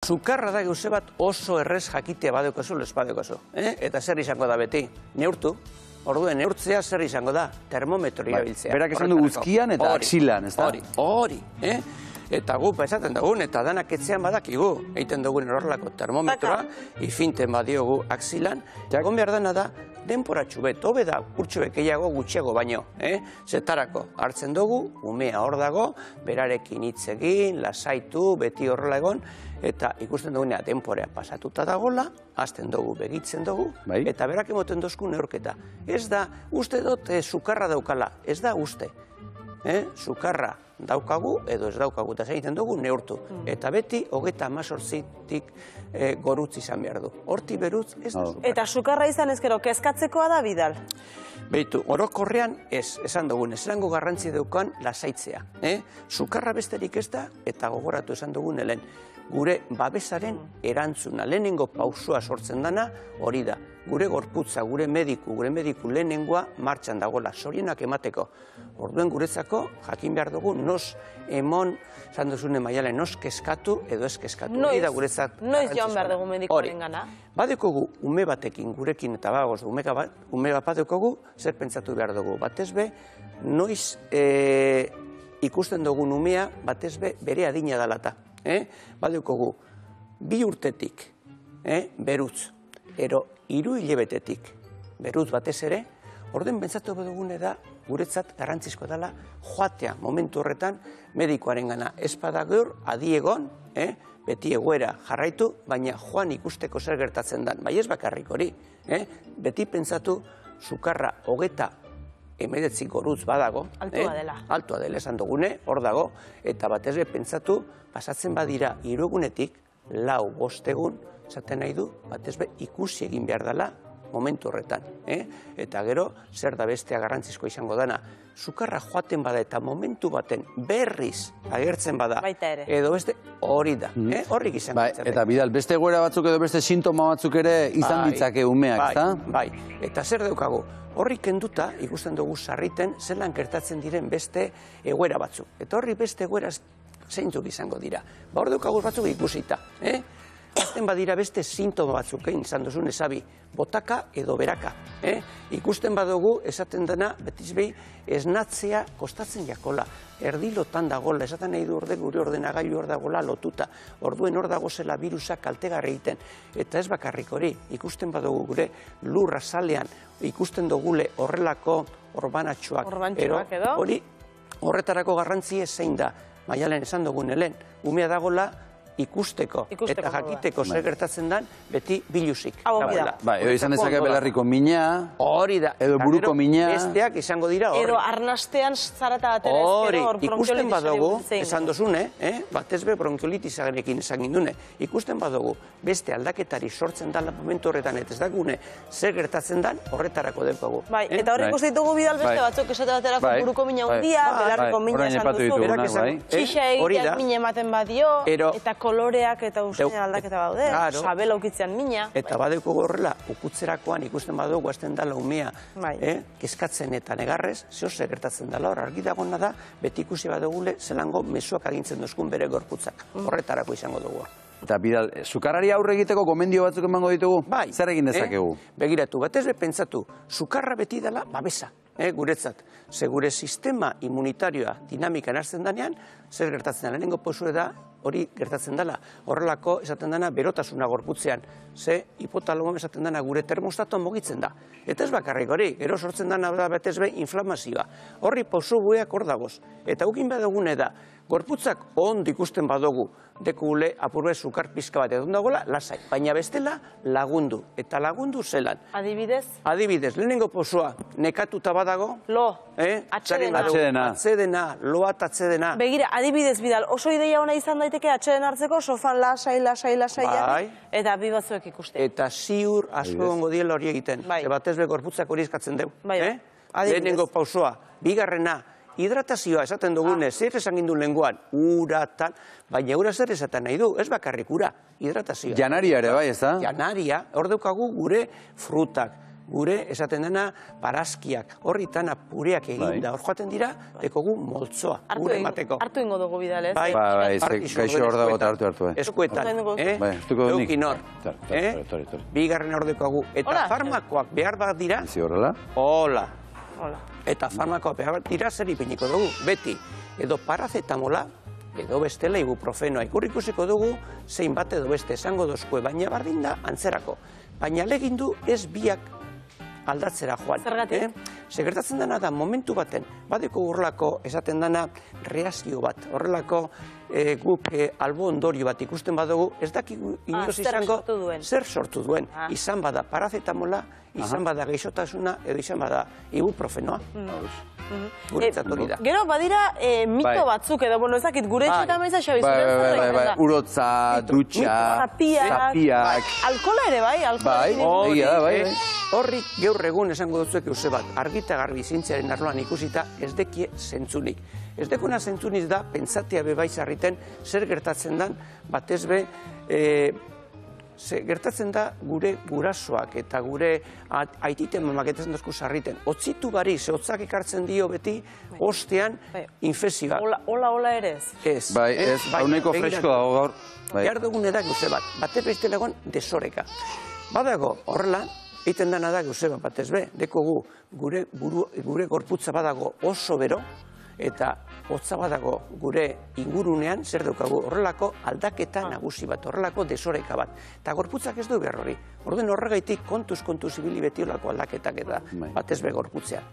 Sukarra da gauze bat oso errez jakitea badeukazu, ez badeukazu. Eta zer izango da beti? Neurtu. Orduen neurtzea zer izango da? Termometro irabiltzea. Berak esan du guzkian eta axilan, ez da? Hori. Eta gu, esaten dugun, eta danak etxean badakigu. Eiten dugun horrelako termometroa, ifinten badiogu axilan. Egon behar dena da, denporatxu bet, hobe da, urtsuek gehiago gutxiago baino. Zetarako, hartzen dugu, umea hor dago, berarekin hitz egin, lasaitu, beti horrela egon, eta ikusten dugunea denporea pasatuta dagola, hasten dugu, begitzen dugu, eta berak emoten dozku neurketa. Ez da, uste dut sukarra daukala, ez da uste. Sukarra daukagu edo ez daukagu, eta egiten dugu neurtu. Eta beti, 38tik gorutz izan behar du. Horti berutz ez da sukarra. Eta sukarra izan ezkero, kezkatzekoa da, Bidal? Beitu, orokorrean esan dugun, esango garrantzi daukan lasaitzea. Sukarra besterik ez da, eta gogoratu esan dugun helen. Gure babesaren erantzuna, lehenengo pausua sortzen dana hori da. Gure gorputza, gure mediku lehenengoa martxan dagoela, sorienak emateko. Orduen guretzako, jakin behar dugu, nos emon, esan duzune Maialen, nos keskatu edo ez keskatu. Noiz joan behar dugu medikoaren gana? Badekogu ume batekin, gurekin eta bagoz, ume bat badekogu, zer pentsatu behar dugu. Batezbe, noiz ikusten dugun umea, batezbe bere adina dalata. Badekogu, 2 urtetik, berutz, ero 3 hilebetetik, berutz batez ere, orden pentsatu dugune da, guretzat garrantzizko dela, joatea momentu horretan medikoaren gana. Espada gaur, adiegon, beti egoera jarraitu, baina joan ikusteko zer gertatzen dan. Bai ez bakarrik hori, beti pentsatu sukarra 39 gorutz badago. Altua dela. Altua dela esan dugune, hor dago, eta batez be pentsatu, pasatzen badira 3 egunetik, 4-5 egun, esaten nahi du, batez be ikusi egin behar dela momentu horretan. Eta gero, zer da bestea garrantzizko izango dana, sukarra joaten bada eta momentu baten berriz agertzen bada, edo beste hori da, horrik izango ditzarek. Eta Bidal, beste egoera batzuk edo beste sintoma batzuk ere izan ditzake umeak, ezta? Bai, eta zer daukagu, horrik kenduta ikusten dugu sarriten zelan gertatzen diren beste egoera batzuk. Eta horri beste egoera zeintzuk izango dira. Ba hor daukagu batzuk ikusita, Azten badira beste sintoma batzuk, izan duzun esabi, botaka edo beraka. Ikusten badugu, esaten dena, betiz behi, esnatzea kostatzen jakola. Erdilotan dagola, esaten nahi du gure ordenagailu hor dagola lotuta. Orduen hor dago zela virusak kaltegarri egiten. Eta ez bakarrik hori, ikusten badugu gure lurra salean, ikusten dugule horrelako orbanatxoak. Edo? Hori, horretarako garrantzi zein da, Maialen esan dugun helen, umea dagola, ikusteko eta jakiteko zer gertatzen dan, beti biluzik. Edo izan dezake belarriko mina, hori da, edo buruko mina, besteak izango dira hori. Edo arnastean zarata batera ezkero, hor ikusten badugu, esan dozune, batezbe bronkiolitisarekin esan gindune, ikusten badugu, beste aldaketari sortzen dan momentu horretan, eta ez dakune zer gertatzen dan, horretarako deukagu. Eta hor ikusten ditugu Bidal beste batzuk esate baterako buruko mina hundia, belarriko mina esan duzu, txixa egiteak mina ematen badio, eta koloreak eta usain aldaketa baude, sabela ukitzean mina. Eta badeko gorrela, ukutzerakoan ikusten badugu azten dala umea, kezkatzen eta negarrez, zehose gertatzen dela hor, argi dagona da, beti ikusi badugule, zelango mezuak agintzen duzkun bere gorputzak. Horretarako izango dugu. Eta Bidal, sukarrari aurre egiteko gomendio batzuk emango ditugu? Zer egin dezakegu? Begiratu, batez pentsatu, sukarra beti dela babesa, guretzat. Ze gure sistema immunitarioa dinamikan hartzen danean, zer gertatzen da, lehenengo posure da, hori gertatzen dela. Horrelako esaten dana berotasuna gorputzean. Ze hipotalamoan esaten dana gure termostatoa mugitzen da. Eta ez bakarrik hori, gero sortzen dana da batez be inflamazioa. Horri pauso bueak hor dagoz. Eta ukin badugune da, gorputzak ondo ikusten badugu, dekule apurbe sukar pizka bat edun dagoela, lasai. Baina bestela lagundu. Eta lagundu zelan. Adibidez? Adibidez, lehenengo pozoa nekatuta badago. Lo, atxedena. Loat atxedena. Begira, adibidez Bidal, oso ideia ona izan daiteke atxeden hartzeko, sofan lasai, eta bi batzuek ikuste. Eta ziur asko gongo diela hori egiten. Batez be gorputzak hori eskatzen deu. Lehenengo pausoa, bigarrena, hidratazioa esaten dugune, zer esan gindun lenguan, uratan, baina ura zer esaten nahi du, ez bakarrik ura, hidratazioa. Janaria ere bai, ez da? Janaria, hor daukagu gure frutak, gure esaten dena barazkiak, horritan apureak egin da, hor joaten dira, dekogu moltzoa, gure emateko. Hartu ingo dugu bidalez. Bai, gaixo hor dago eta hartu. Eskuetan, eukin hor, bigarren hor dekogu, eta farmakoak behar bat dira, hola, eta farmakoak behar bat dira zer ipiniko dugu, beti, edo parazetamola, edo bestela ibuprofenoa ikusiko dugu, zein bat edo beste esango dozkue, baina bardin da antzerako. Baina legin du ez biak aldatzera joan. Zergatik? Gertatzen dena da, momentu baten, badeko horrelako esaten dena reazio bat, horrelako guk albo ondorio bat ikusten badugu, ez dakigu inoz izango zer sortu duen. Izan bada parazetamola, izan bada geixotasuna, edo izan bada ibuprofenoa. Guretzat hori da. Gero, badira mito batzuk edo, bueno, ez dakit, gure etxetan maiza xabiz. Bai, urotza, dutxa, zapiak. Alkola ere, bai? Bai. Horrik gaur egun esango duzuek euze bat, argita garbi zientziaren arloan ikusita ez dekie zentzunik. Ez dekuna zentzunik da, pentsatia bebaiz harriten, zer gertatzen dan, batez be, gertatzen da gure gurasoak eta gure aititen mamaketezen dozku sarriten. Otzitu bari, ze hotzak ekartzen dio beti, ostean infezioa. Hola ere ez? Ez. Bai, ez, hauneko fresko dago gaur. Behar dugun edak gauze bat, batez bestelegon desoreka. Badago, horrela, egiten dana da gauze bat batez be, dekogu gure gorputza badago oso bero, eta hotza badago gure ingurunean, zer daukagu horrelako aldaketa nagusi bat, horrelako desoreka bat. Eta gorputzak ez du behar hori. Orduan horregaitik kontuz ibili beti horrelako aldaketak eta batez be gorputzean.